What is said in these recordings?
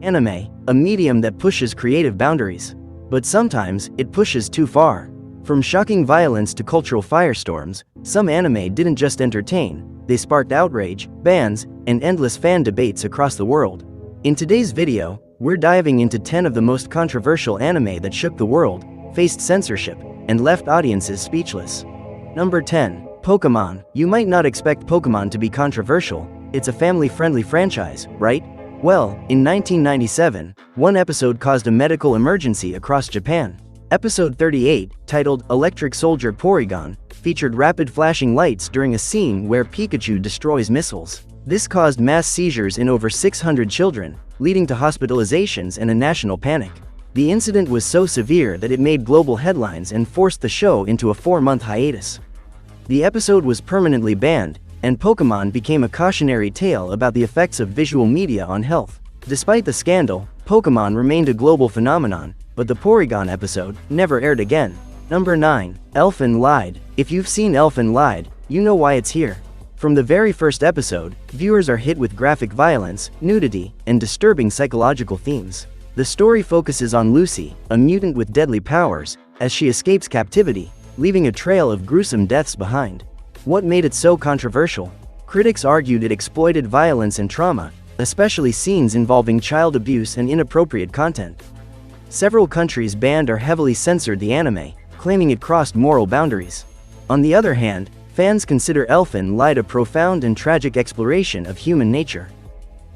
Anime, a medium that pushes creative boundaries. But sometimes, it pushes too far. From shocking violence to cultural firestorms, some anime didn't just entertain, they sparked outrage, bans, and endless fan debates across the world. In today's video, we're diving into 10 of the most controversial anime that shook the world, faced censorship, and left audiences speechless. Number 10. Pokémon. You might not expect Pokémon to be controversial, it's a family-friendly franchise, right? Well, in 1997, one episode caused a medical emergency across Japan. Episode 38, titled Electric Soldier Porygon, featured rapid flashing lights during a scene where Pikachu destroys missiles. This caused mass seizures in over 600 children, leading to hospitalizations and a national panic. The incident was so severe that it made global headlines and forced the show into a 4-month hiatus. The episode was permanently banned, and Pokémon became a cautionary tale about the effects of visual media on health. Despite the scandal, Pokémon remained a global phenomenon, but the Porygon episode never aired again. Number 9. Elfen Lied. If you've seen Elfen Lied, you know why it's here. From the very first episode, viewers are hit with graphic violence, nudity, and disturbing psychological themes. The story focuses on Lucy, a mutant with deadly powers, as she escapes captivity, leaving a trail of gruesome deaths behind. What made it so controversial? Critics argued it exploited violence and trauma, especially scenes involving child abuse and inappropriate content. Several countries banned or heavily censored the anime, claiming it crossed moral boundaries. On the other hand, fans consider Elfen Lied a profound and tragic exploration of human nature.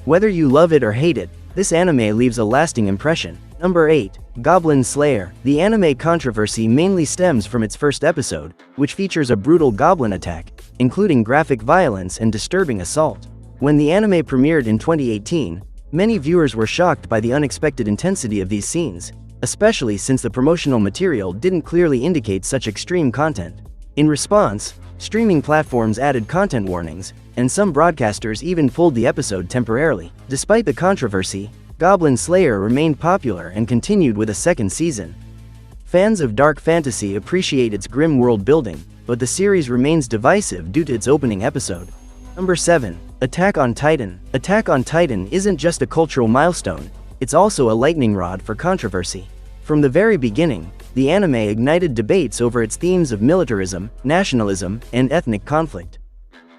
Whether you love it or hate it, this anime leaves a lasting impression. Number 8. Goblin Slayer. The anime controversy mainly stems from its first episode, which features a brutal goblin attack, including graphic violence and disturbing assault. When the anime premiered in 2018, many viewers were shocked by the unexpected intensity of these scenes, especially since the promotional material didn't clearly indicate such extreme content. In response, streaming platforms added content warnings, and some broadcasters even pulled the episode temporarily. Despite the controversy, Goblin Slayer remained popular and continued with a second season. Fans of dark fantasy appreciate its grim world building, but the series remains divisive due to its opening episode. Number 7. Attack on Titan. Attack on Titan isn't just a cultural milestone, it's also a lightning rod for controversy. From the very beginning, the anime ignited debates over its themes of militarism, nationalism, and ethnic conflict.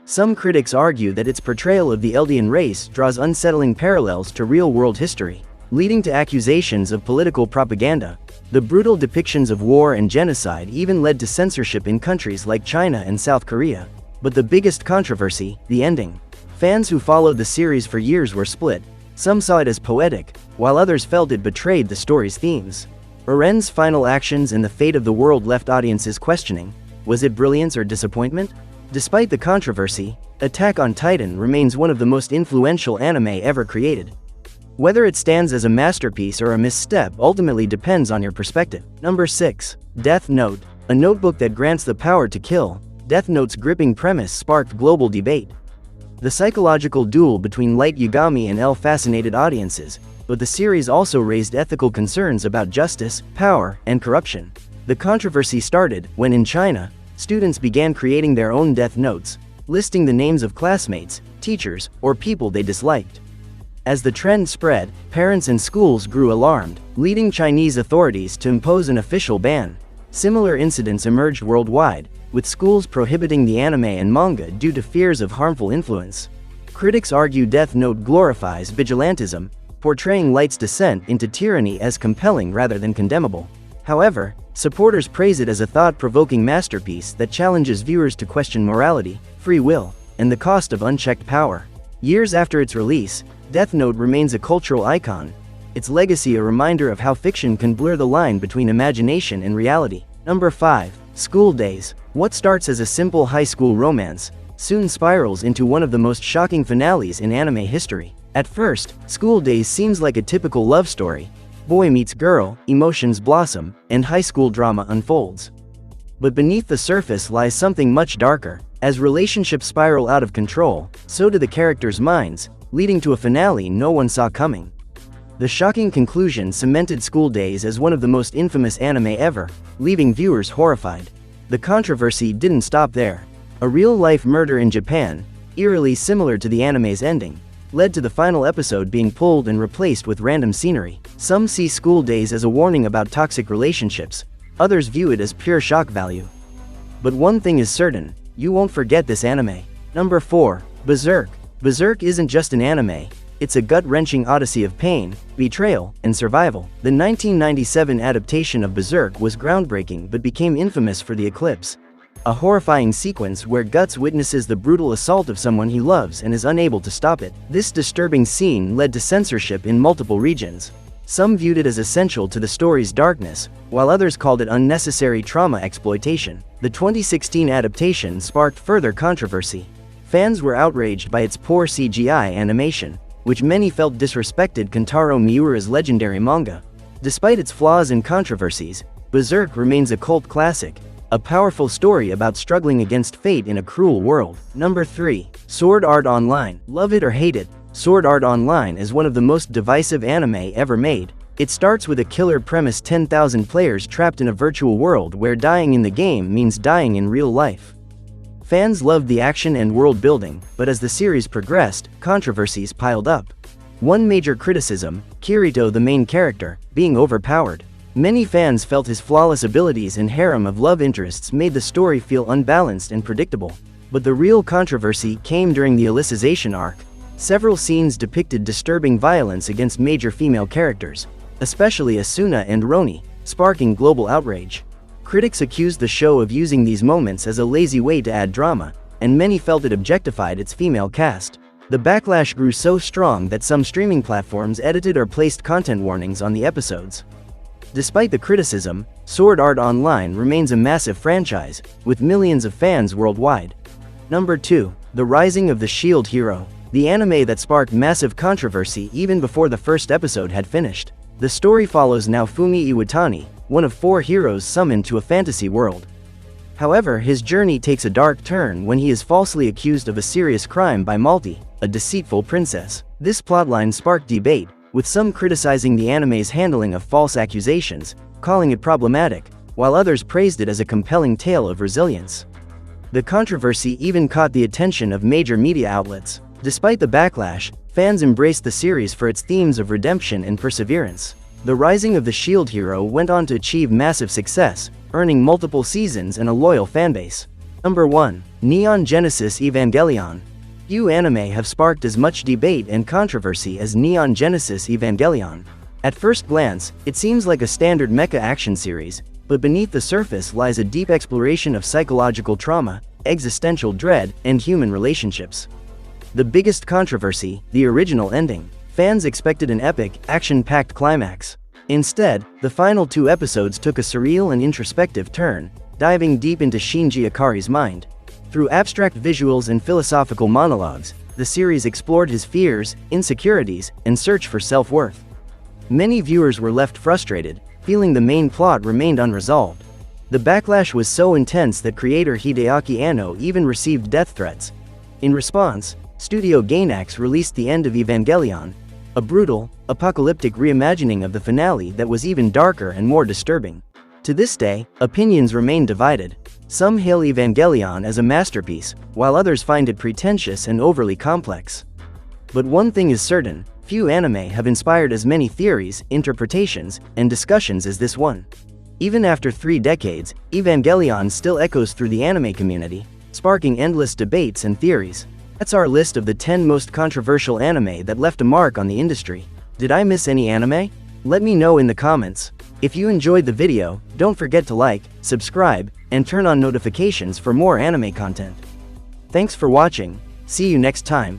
Some critics argue that its portrayal of the Eldian race draws unsettling parallels to real-world history, leading to accusations of political propaganda. The brutal depictions of war and genocide even led to censorship in countries like China and South Korea. But the biggest controversy, the ending. Fans who followed the series for years were split. Some saw it as poetic, while others felt it betrayed the story's themes. Eren's final actions and the fate of the world left audiences questioning, was it brilliance or disappointment? Despite the controversy, Attack on Titan remains one of the most influential anime ever created. Whether it stands as a masterpiece or a misstep ultimately depends on your perspective. Number 6. Death Note. A notebook that grants the power to kill, Death Note's gripping premise sparked global debate. The psychological duel between Light Yagami and L fascinated audiences, but the series also raised ethical concerns about justice, power, and corruption. The controversy started when, in China, students began creating their own death notes, listing the names of classmates, teachers, or people they disliked. As the trend spread, parents and schools grew alarmed, leading Chinese authorities to impose an official ban. Similar incidents emerged worldwide, with schools prohibiting the anime and manga due to fears of harmful influence. Critics argue Death Note glorifies vigilantism, portraying Light's descent into tyranny as compelling rather than condemnable. However, supporters praise it as a thought-provoking masterpiece that challenges viewers to question morality, free will, and the cost of unchecked power. Years after its release, Death Note remains a cultural icon, its legacy a reminder of how fiction can blur the line between imagination and reality. Number 5. School Days. What starts as a simple high school romance soon spirals into one of the most shocking finales in anime history. At first, School Days seems like a typical love story. Boy meets girl, emotions blossom, and high school drama unfolds. But beneath the surface lies something much darker. As relationships spiral out of control, so do the characters' minds, leading to a finale no one saw coming. The shocking conclusion cemented School Days as one of the most infamous anime ever, leaving viewers horrified. The controversy didn't stop there. A real-life murder in Japan, eerily similar to the anime's ending, led to the final episode being pulled and replaced with random scenery. Some see School Days as a warning about toxic relationships, others view it as pure shock value. But one thing is certain, you won't forget this anime. Number 4. Berserk. Berserk isn't just an anime, it's a gut-wrenching odyssey of pain, betrayal, and survival. The 1997 adaptation of Berserk was groundbreaking but became infamous for the eclipse. A horrifying sequence where Guts witnesses the brutal assault of someone he loves and is unable to stop it. This disturbing scene led to censorship in multiple regions. Some viewed it as essential to the story's darkness, while others called it unnecessary trauma exploitation. The 2016 adaptation sparked further controversy. Fans were outraged by its poor CGI animation, which many felt disrespected Kentaro Miura's legendary manga. Despite its flaws and controversies, Berserk remains a cult classic, a powerful story about struggling against fate in a cruel world. Number 3. Sword Art Online. Love it or hate it, Sword Art Online is one of the most divisive anime ever made. It starts with a killer premise: 10,000 players trapped in a virtual world where dying in the game means dying in real life. Fans loved the action and world building, but as the series progressed, controversies piled up. One major criticism, Kirito, the main character, being overpowered. Many fans felt his flawless abilities and harem of love interests made the story feel unbalanced and predictable. But the real controversy came during the Alicization arc. Several scenes depicted disturbing violence against major female characters, especially Asuna and Roni, sparking global outrage. Critics accused the show of using these moments as a lazy way to add drama, and many felt it objectified its female cast. The backlash grew so strong that some streaming platforms edited or placed content warnings on the episodes. Despite the criticism, Sword Art Online remains a massive franchise, with millions of fans worldwide. Number 2. The Rising of the Shield Hero. The anime that sparked massive controversy even before the first episode had finished. The story follows Naofumi Iwatani, one of 4 heroes summoned to a fantasy world. However, his journey takes a dark turn when he is falsely accused of a serious crime by Malti, a deceitful princess. This plotline sparked debate, with some criticizing the anime's handling of false accusations, calling it problematic, while others praised it as a compelling tale of resilience. The controversy even caught the attention of major media outlets. Despite the backlash, fans embraced the series for its themes of redemption and perseverance. The Rising of the Shield Hero went on to achieve massive success, earning multiple seasons and a loyal fanbase. Number 1. Neon Genesis Evangelion. Few anime have sparked as much debate and controversy as Neon Genesis Evangelion. At first glance, it seems like a standard mecha action series, but beneath the surface lies a deep exploration of psychological trauma, existential dread, and human relationships. The biggest controversy, the original ending. Fans expected an epic, action-packed climax. Instead, the final 2 episodes took a surreal and introspective turn, diving deep into Shinji Ikari's mind. Through abstract visuals and philosophical monologues, the series explored his fears, insecurities, and search for self-worth. Many viewers were left frustrated, feeling the main plot remained unresolved. The backlash was so intense that creator Hideaki Anno even received death threats. In response, Studio Gainax released The End of Evangelion, a brutal, apocalyptic reimagining of the finale that was even darker and more disturbing. To this day, opinions remain divided. Some hail Evangelion as a masterpiece, while others find it pretentious and overly complex. But one thing is certain, few anime have inspired as many theories, interpretations, and discussions as this one. Even after 3 decades, Evangelion still echoes through the anime community, sparking endless debates and theories. That's our list of the 10 most controversial anime that left a mark on the industry. Did I miss any anime? Let me know in the comments. If you enjoyed the video, don't forget to like, subscribe, and turn on notifications for more anime content. Thanks for watching. See you next time.